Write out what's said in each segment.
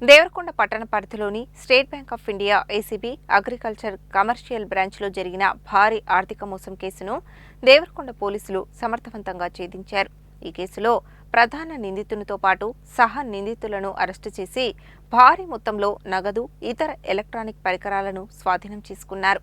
దేవరకొండ పట్టణ పరిధిలోని state bank of India ACB agriculture commercial బ్రాంచ్లో జరిగిన భారీ ఆర్థిక మోసం కేసును దేవరకొండ పోలీసులు సమర్థవంతంగా ఛేదించారు. ఈ కేసులో ప్రధాన నిందితునితో పాటు సహా నిందితులను అరెస్టు చేసి భారీ మొత్తంలో నగదు, ఇతర ఎలక్ట్రానిక్ పరికరాలను స్వాధీనం చేసుకున్నారు.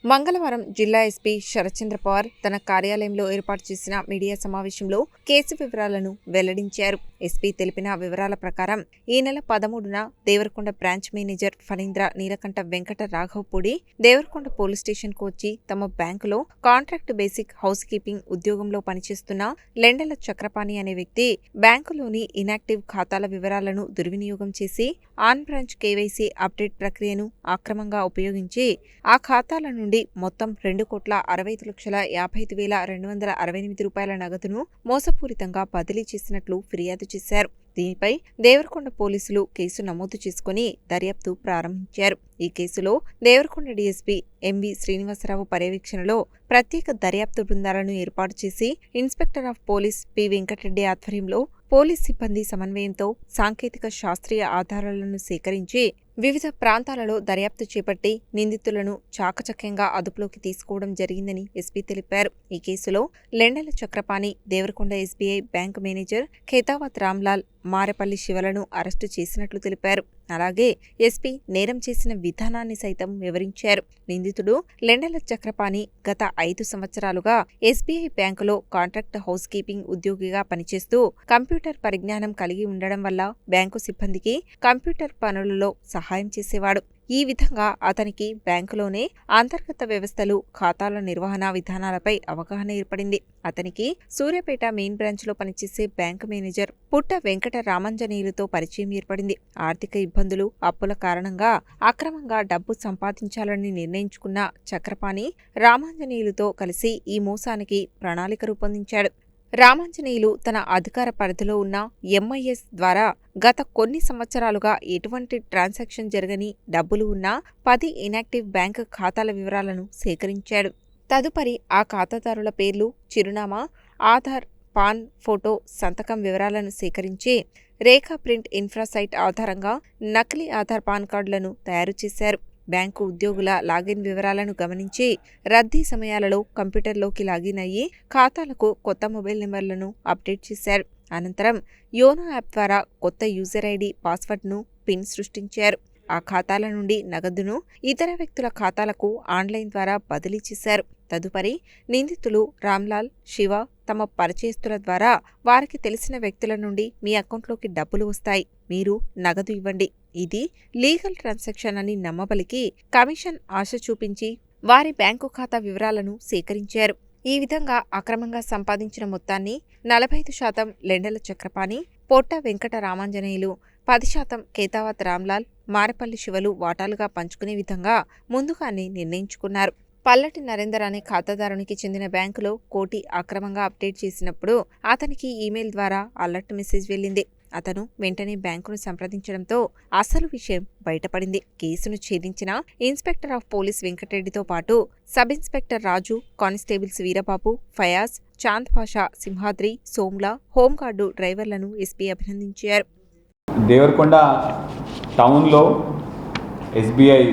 మంగళవారం జిల్లా ఎస్పీ శరత్చంద్ర పవార్ తన కార్యాలయంలో ఏర్పాటు చేసిన మీడియా సమావేశంలో కేసు వివరాలను వెల్లడించారు. ఎస్పీ తెలిపిన వివరాల ప్రకారం ఈ నెల 13న Devarakonda branch manager Phanindra Neelakantha Venkata Raghavapudi Devarakonda police స్టేషన్కు వచ్చి తమ బ్యాంకులో కాంట్రాక్ట్ బేసిక్ హౌస్ కీపింగ్ ఉద్యోగంలో పనిచేస్తున్న లెండెల చక్రపాణి అనే వ్యక్తి బ్యాంకులోని ఇనాక్టివ్ ఖాతాల వివరాలను దుర్వినియోగం చేసి ఆన్ బ్రాంచ్ కేవైసీ అప్డేట్ ప్రక్రియను అక్రమంగా ఉపయోగించి ఆ ఖాతాల నుండి మొత్తం 2,65,55,268 రూపాయల నగదును మోసపూరితంగా బదిలీ చేసినట్లు ఫిర్యాదు చేశారు. దీనిపై దేవరకొండ పోలీసులు కేసు నమోదు చేసుకుని దర్యాప్తు ప్రారంభించారు. ఈ కేసులో దేవరకొండ డీఎస్పీ ఎంవి శ్రీనివాసరావు పర్యవేక్షణలో ప్రత్యేక దర్యాప్తు బృందాలను ఏర్పాటు చేసి inspector of police P Venkatareddy ఆధ్వర్యంలో పోలీస్ సిబ్బంది సమన్వయంతో సాంకేతిక శాస్త్రీయ ఆధారాలను సేకరించి వివిధ ప్రాంతాలలో దర్యాప్తు చేపట్టి నిందితులను చాకచక్యంగా అదుపులోకి తీసుకోవడం జరిగిందని ఎస్పీ తెలిపారు. ఈ కేసులో Lendela Chakrapani, Devarakonda SBI bank manager Khetavath Ramlal, Marepalli శివలను అరెస్టు చేసినట్లు తెలిపారు. అలాగే ఎస్పీ నేరం చేసిన విధానాన్ని సైతం వివరించారు. నిందితుడు లెండెల చక్రపాణి గత 5 సంవత్సరాలుగా ఎస్బీఐ బ్యాంకులో కాంట్రాక్ట్ హౌస్ కీపింగ్ ఉద్యోగిగా పనిచేస్తూ కంప్యూటర్ పరిజ్ఞానం కలిగి ఉండడం వల్ల బ్యాంకు సిబ్బందికి కంప్యూటర్ పనులలో సహాయం చేసేవాడు. ఈ విధంగా అతనికి బ్యాంకులోనే అంతర్గత వ్యవస్థలు, ఖాతాల నిర్వహణ విధానాలపై అవగాహన ఏర్పడింది. అతనికి సూర్యాపేట మెయిన్ బ్రాంచ్లో పనిచేసే బ్యాంకు మేనేజర్ పుట్ట వెంకట రామాంజనేయులతో పరిచయం ఏర్పడింది. ఆర్థిక ఇబ్బందులు, అప్పుల కారణంగా అక్రమంగా డబ్బు సంపాదించాలని నిర్ణయించుకున్న చక్రపాణి రామాంజనేయులతో కలిసి ఈ మోసానికి ప్రణాళిక రూపొందించాడు. రామాంజనేయులు తన అధికార పరిధిలో ఉన్న ఎంఐఎస్ ద్వారా గత కొన్ని సంవత్సరాలుగా ఎటువంటి ట్రాన్సాక్షన్ జరగని డబ్బులు ఉన్న 10 ఇనాక్టివ్ బ్యాంకు ఖాతాల వివరాలను సేకరించాడు. తదుపరి ఆ ఖాతాదారుల పేర్లు, చిరునామా, ఆధార్, పాన్ ఫోటో, సంతకం వివరాలను సేకరించి రేఖా ప్రింట్ ఇన్ఫ్రాసైట్ ఆధారంగా నకిలీ ఆధార్, పాన్ కార్డులను తయారు చేశారు. బ్యాంకు ఉద్యోగుల లాగిన్ వివరాలను గమనించి రద్దీ సమయాలలో కంప్యూటర్లోకి లాగిన్ అయ్యి ఖాతాలకు కొత్త మొబైల్ నెంబర్లను అప్డేట్ చేశారు. అనంతరం యోనో యాప్ ద్వారా కొత్త యూజర్ ఐడి, పాస్వర్డ్ను, పిన్ సృష్టించారు. ఆ ఖాతాల నుండి నగదును ఇతర వ్యక్తుల ఖాతాలకు ఆన్లైన్ ద్వారా బదిలీ చేశారు. తదుపరి నిందితులు రామ్లాల్, శివ తమ పరిచయస్తుల ద్వారా వారికి తెలిసిన వ్యక్తుల నుండి మీ అకౌంట్లోకి డబ్బులు వస్తాయి, మీరు నగదు ఇవ్వండి, ఇది లీగల్ ట్రాన్సాక్షన్ అని నమ్మబలికి కమిషన్ ఆశ చూపించి వారి బ్యాంకు ఖాతా వివరాలను సేకరించారు. ఈ విధంగా అక్రమంగా సంపాదించిన మొత్తాన్ని 45% లెండెల చక్రపాణి, పొట్ట వెంకట రామాంజనేయులు, 10% ఖేతావత్ రామ్లాల్, మారెపల్లి శివలు వాటాలుగా పంచుకునే విధంగా ముందుగానే నిర్ణయించుకున్నారు. పల్లటి నరేందర్ అనే ఖాతాదారునికి చెందిన బ్యాంకులో కోటి అక్రమంగా అప్డేట్ చేసినప్పుడు అతనికి ఈమెయిల్ ద్వారా అలర్ట్ మెసేజ్ వెళ్ళింది. అతను వెంటనే బ్యాంకును సంప్రదించడంతో అసలు విషయం బయటపడింది. కేసును ఛేదించిన ఇన్స్పెక్టర్ ఆఫ్ పోలీస్ వెంకటరెడ్డితో పాటు sub inspector Raju, constables Veerababu, Fayaz, Chand Pasha, Simhadri, Somla, home guard డ్రైవర్లను ఎస్పీ అభినందించారు. దేవరకొండ టౌన్లో ఎస్బీఐ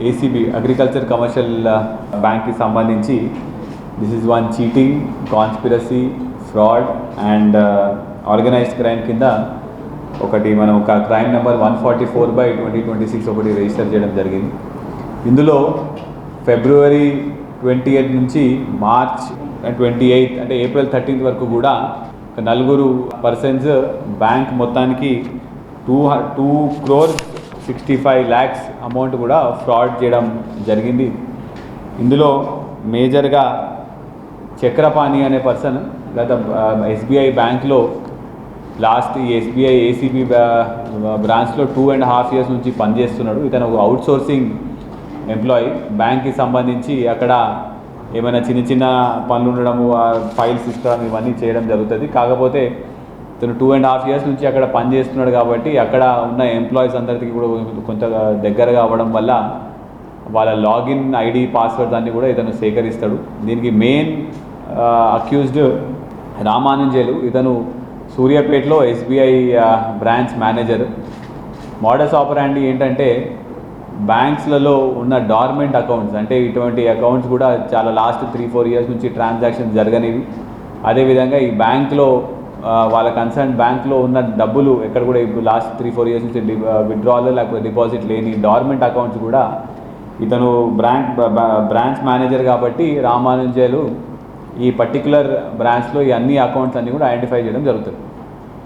ఏసీబీ అగ్రికల్చర్ కమర్షియల్ బ్యాంక్కి సంబంధించి this is one cheating, conspiracy, fraud and organised crime కింద మనం ఒక క్రైమ్ నెంబర్ 144/2026 ఒకటి రిజిస్టర్ చేయడం జరిగింది. ఇందులో February 28 నుంచి March 28 అంటే April 13 వరకు కూడా 4 పర్సన్స్ బ్యాంక్ మొత్తానికి 2,65 lakhs అమౌంట్ కూడా ఫ్రాడ్ చేయడం జరిగింది. ఇందులో మేజర్గా చక్రపాణి అనే పర్సన్ గత ఎస్బీఐ బ్యాంక్లో లాస్ట్ ఎస్బీఐ ఏసీబీ బ్రాంచ్లో 2.5 years నుంచి పనిచేస్తున్నాడు. ఇతను ఒక అవుట్సోర్సింగ్ ఎంప్లాయీ. బ్యాంక్కి సంబంధించి అక్కడ ఏమైనా చిన్న చిన్న పనులు ఉండడము, ఫైల్స్ ఇష్టం ఇవన్నీ చేయడం జరుగుతుంది. కాకపోతే ఇతను 2.5 years నుంచి అక్కడ పనిచేస్తున్నాడు కాబట్టి అక్కడ ఉన్న ఎంప్లాయీస్ అందరికీ కూడా కొంత దగ్గరగా అవ్వడం వల్ల వాళ్ళ లాగిన్ ఐడి, పాస్వర్డ్స్ అన్నీ కూడా ఇతను సేకరిస్తాడు. దీనికి మెయిన్ అక్యూజ్డ్ రామానంజేలు. ఇతను సూర్యాపేటలో ఎస్బీఐ బ్రాంచ్ మేనేజర్. మోడస్ ఆపరాండి ఏంటంటే బ్యాంక్స్లలో ఉన్న డార్మెంట్ అకౌంట్స్, అంటే ఇటువంటి అకౌంట్స్ కూడా చాలా లాస్ట్ 3-4 ఇయర్స్ నుంచి ట్రాన్సాక్షన్ జరగనివి. అదేవిధంగా ఈ బ్యాంక్లో వాళ్ళ కన్సర్న్ బ్యాంక్లో ఉన్న డబ్బులు ఎక్కడ కూడా ఇప్పుడు లాస్ట్ 3-4 ఇయర్స్ నుంచి విత్డ్రాల్ లేకపోతే డిపాజిట్ లేని డార్మెంట్ అకౌంట్స్ కూడా ఇతను బ్రాంచ్ మేనేజర్ కాబట్టి రామానుజాలు ఈ పర్టికులర్ బ్రాంచ్లో ఈ అన్ని అకౌంట్స్ అన్నీ కూడా ఐడెంటిఫై చేయడం జరుగుతుంది.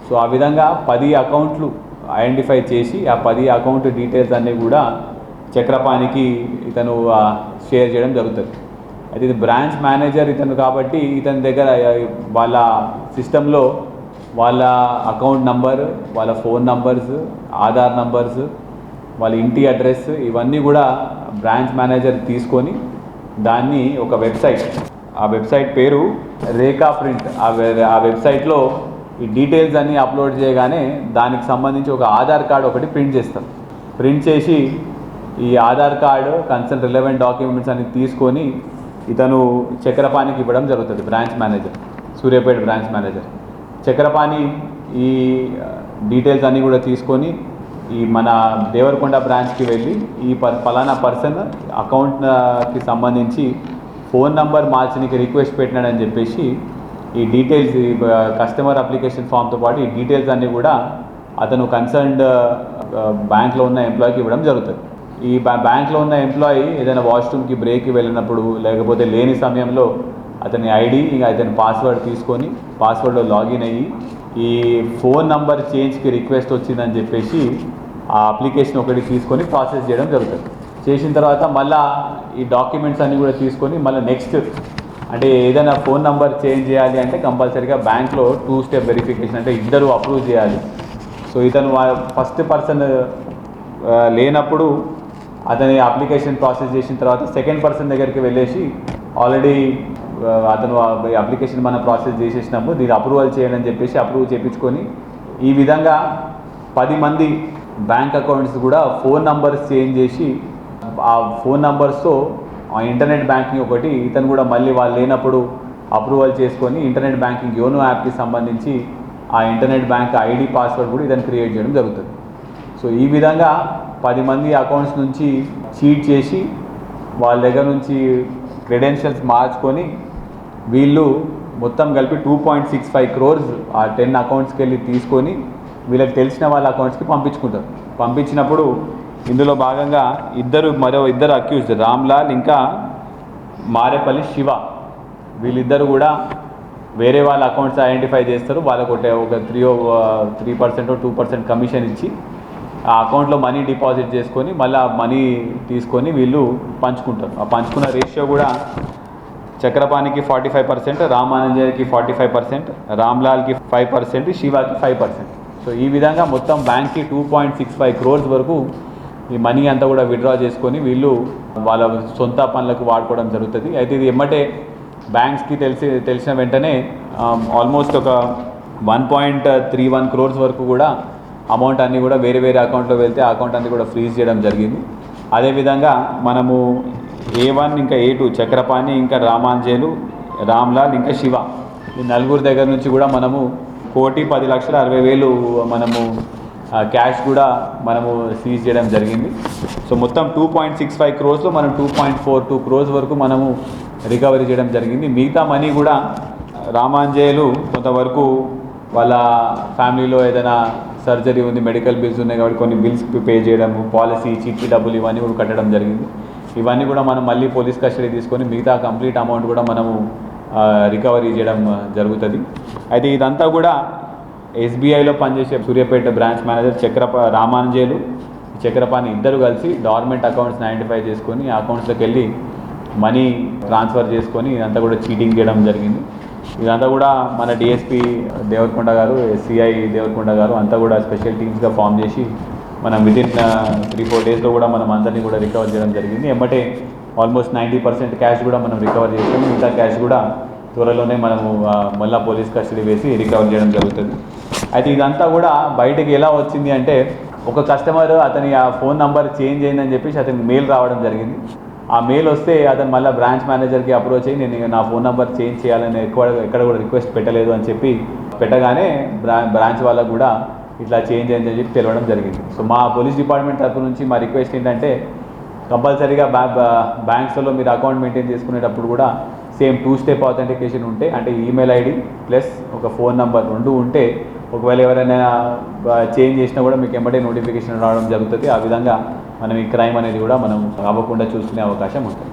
సో ఆ విధంగా 10 అకౌంట్లు ఐడెంటిఫై చేసి ఆ 10 అకౌంట్ డీటెయిల్స్ అన్నీ కూడా చక్రపాణికి ఇతను షేర్ చేయడం జరుగుతుంది. అయితే ఇది బ్రాంచ్ మేనేజర్ ఇతను కాబట్టి ఇతని దగ్గర వాళ్ళ సిస్టంలో వాళ్ళ అకౌంట్ నంబర్, వాళ్ళ ఫోన్ నంబర్స్, ఆధార్ నంబర్స్, వాళ్ళ ఇంటి అడ్రస్ ఇవన్నీ కూడా బ్రాంచ్ మేనేజర్ తీసుకొని దాన్ని ఒక వెబ్సైట్, ఆ వెబ్సైట్ పేరు రేఖా ప్రింట్, ఆ వెబ్సైట్లో ఈ డీటెయిల్స్ అన్నీ అప్లోడ్ చేయగానే దానికి సంబంధించి ఒక ఆధార్ కార్డు ఒకటి ప్రింట్ చేస్తాం. ప్రింట్ చేసి ఈ Aadhaar card concern relevant documents అన్ని తీసుకొని ఇతను చక్రపాణికి ఇవ్వడం జరుగుతుంది. Branch manager, Suryapet branch manager Chakrapani ఈ డీటెయిల్స్ అన్నీ కూడా తీసుకొని ఈ మన దేవరకొండ బ్రాంచ్కి వెళ్ళి ఈ ఫలానా పర్సన్ అకౌంట్కి సంబంధించి ఫోన్ నంబర్ మార్చడానికి రిక్వెస్ట్ పెట్టినాడని చెప్పేసి ఈ డీటెయిల్స్ కస్టమర్ అప్లికేషన్ ఫామ్తో పాటు ఈ డీటెయిల్స్ అన్నీ కూడా అతను కన్సర్న్డ్ బ్యాంక్లో ఉన్న ఎంప్లాయీకి ఇవ్వడం జరుగుతుంది. ఈ బ్యాంక్లో ఉన్న ఎంప్లాయీ ఏదైనా వాష్రూమ్కి బ్రేక్కి వెళ్ళినప్పుడు లేకపోతే లేని సమయంలో అతని ఐడి ఇంకా అతని పాస్వర్డ్ తీసుకొని పాస్వర్డ్లో లాగిన్ అయ్యి ఈ ఫోన్ నంబర్ చేంజ్కి రిక్వెస్ట్ వచ్చిందని చెప్పేసి ఆ అప్లికేషన్ ఒకటి తీసుకొని ప్రాసెస్ చేయడం జరుగుతుంది. చేసిన తర్వాత మళ్ళీ ఈ డాక్యుమెంట్స్ అన్నీ కూడా తీసుకొని మళ్ళీ నెక్స్ట్ అంటే ఏదైనా ఫోన్ నంబర్ చేంజ్ చేయాలి అంటే కంపల్సరీగా బ్యాంక్లో 2 స్టెప్ వెరిఫికేషన్, అంటే ఇద్దరు అప్రూవ్ చేయాలి. సో ఇతను ఫస్ట్ పర్సన్ లేనప్పుడు అతని అప్లికేషన్ ప్రాసెస్ చేసిన తర్వాత సెకండ్ పర్సన్ దగ్గరికి వెళ్ళేసి ఆల్రెడీ అతను అప్లికేషన్ మనం ప్రాసెస్ చేసేసినప్పుడు దీన్ని అప్రూవల్ చేయాలని చెప్పేసి అప్రూవ్ చేయించుకొని ఈ విధంగా 10 మంది బ్యాంక్ అకౌంట్స్ కూడా ఫోన్ నంబర్స్ చేంజ్ చేసి ఆ ఫోన్ నంబర్స్తో ఆ ఇంటర్నెట్ బ్యాంకింగ్ ఒకటి ఇతను కూడా మళ్ళీ వాళ్ళు లేనప్పుడు అప్రూవల్ చేసుకొని ఇంటర్నెట్ బ్యాంకింగ్ యోనో యాప్కి సంబంధించి ఆ ఇంటర్నెట్ బ్యాంక్ ఐడి పాస్వర్డ్ కూడా ఇతను క్రియేట్ చేయడం జరుగుతుంది. సో ఈ విధంగా 10 మంది అకౌంట్స్ నుంచి చీట్ చేసి వాళ్ళ దగ్గర నుంచి క్రెడెన్షియల్స్ మార్చుకొని వీళ్ళు మొత్తం కలిపి 2.65 crores ఆ 10 అకౌంట్స్కి వెళ్ళి తీసుకొని వీళ్ళకి తెలిసిన వాళ్ళ అకౌంట్స్కి పంపించుకుంటారు. పంపించినప్పుడు ఇందులో భాగంగా మరో ఇద్దరు అక్యూజ్డ్ రామ్లాల్ ఇంకా మారేపల్లి శివ, వీళ్ళిద్దరు కూడా వేరే వాళ్ళ అకౌంట్స్ ఐడెంటిఫై చేస్తారు. వాళ్ళకు ఒక 3% 2% కమిషన్ ఇచ్చి ఆ అకౌంట్లో మనీ డిపాజిట్ చేసుకొని మళ్ళీ ఆ మనీ తీసుకొని వీళ్ళు పంచుకుంటారు. ఆ పంచుకున్న రేషియో కూడా చక్రపాణికి 45%, రామానుజానికి 45%, రామ్లాల్కి 5%, శివాకి 5%. సో ఈ విధంగా మొత్తం బ్యాంక్కి 2.65 crores వరకు ఈ మనీ అంతా కూడా విత్డ్రా చేసుకొని వీళ్ళు వాళ్ళ సొంత పనులకు వాడుకోవడం జరుగుతుంది. అయితే ఇది ఎమ్మటే బ్యాంక్స్కి తెలిసిన వెంటనే ఆల్మోస్ట్ ఒక 1.31 crores వరకు కూడా అమౌంట్ అన్నీ కూడా వేరే వేరే అకౌంట్లో వెళ్తే ఆ అకౌంట్ అన్నీ కూడా ఫ్రీజ్ చేయడం జరిగింది. అదేవిధంగా మనము A1 ఇంకా A2 చక్రపాణి ఇంకా రామాంజేలు, రామ్లాల్ ఇంకా శివ ఈ నలుగురు దగ్గర నుంచి కూడా మనము 1,10,60,60,000 మనము క్యాష్ కూడా మనము సీజ్ చేయడం జరిగింది. సో మొత్తం 2.65 crores మనం 2.42 crores వరకు మనము రికవరీ చేయడం జరిగింది. మిగతా మనీ కూడా రామాంజేయులు కొంతవరకు వాళ్ళ ఫ్యామిలీలో ఏదైనా సర్జరీ ఉంది, మెడికల్ బిల్స్ ఉన్నాయి కాబట్టి కొన్ని బిల్స్ పే చేయడం, పాలసీ చిట్టి డబ్బులు ఇవన్నీ కూడా కట్టడం జరిగింది. ఇవన్నీ కూడా మనం మళ్ళీ పోలీస్ కస్టడీ తీసుకొని మిగతా కంప్లీట్ అమౌంట్ కూడా మనము రికవరీ చేయడం జరుగుతుంది. అయితే ఇదంతా కూడా ఎస్బీఐలో పనిచేసే సూర్యాపేట బ్రాంచ్ మేనేజర్ రామానుజేలు, చక్రపాణి ఇద్దరు కలిసి డార్మెంట్ అకౌంట్స్ని ఐడెంటిఫై చేసుకొని ఆ అకౌంట్స్లోకి వెళ్ళి మనీ ట్రాన్స్ఫర్ చేసుకొని ఇదంతా కూడా చీటింగ్ చేయడం జరిగింది. ఇదంతా కూడా మన డిఎస్పీ దేవరకొండ గారు, ఎస్సీఐ దేవరకొండ గారు అంతా కూడా స్పెషల్ టీమ్స్గా ఫామ్ చేసి మనం వితిన్ 3-4 daysలో కూడా మనం అందరినీ కూడా రికవర్ చేయడం జరిగింది. ఎమ్మటే ఆల్మోస్ట్ 90% క్యాష్ కూడా మనం రికవర్ చేసాము. మిగతా క్యాష్ కూడా త్వరలోనే మనము మళ్ళీ పోలీస్ కస్టడీ వేసి రికవర్ చేయడం జరుగుతుంది. అయితే ఇదంతా కూడా బయటకు ఎలా వచ్చింది అంటే ఒక కస్టమర్ అతని ఆ ఫోన్ నంబర్ చేంజ్ అయిందని చెప్పేసి అతనికి మెయిల్ రావడం జరిగింది. ఆ మెయిల్ వస్తే అతను మళ్ళీ బ్రాంచ్ మేనేజర్కి అప్రోచ్ అయ్యి నేను నా ఫోన్ నెంబర్ చేంజ్ చేయాలని ఎక్కడ కూడా రిక్వెస్ట్ పెట్టలేదు అని చెప్పి పెట్టగానే బ్రాంచ్ వాళ్ళకు కూడా ఇట్లా చేంజ్ అయిందని చెప్పి తెలవడం జరిగింది. సో మా పోలీస్ డిపార్ట్మెంట్ తరపు నుంచి మా రిక్వెస్ట్ ఏంటంటే కంపల్సరీగా బ్యాంక్స్లో మీరు అకౌంట్ మెయింటైన్ చేసుకునేటప్పుడు కూడా సేమ్ 2-స్టెప్ ఆథెంటికేషన్ ఉంటే, అంటే ఈమెయిల్ ఐడి ప్లస్ ఒక ఫోన్ నెంబర్ 2 ఉంటే ఒకవేళ ఎవరైనా చేంజ్ చేసినా కూడా మీకు వెంబడే నోటిఫికేషన్ రావడం జరుగుతుంది. ఆ విధంగా మనం ఈ క్రైమ్ అనేది కూడా మనం అవ్వకుండా చూసుకునే అవకాశం ఉంటుంది.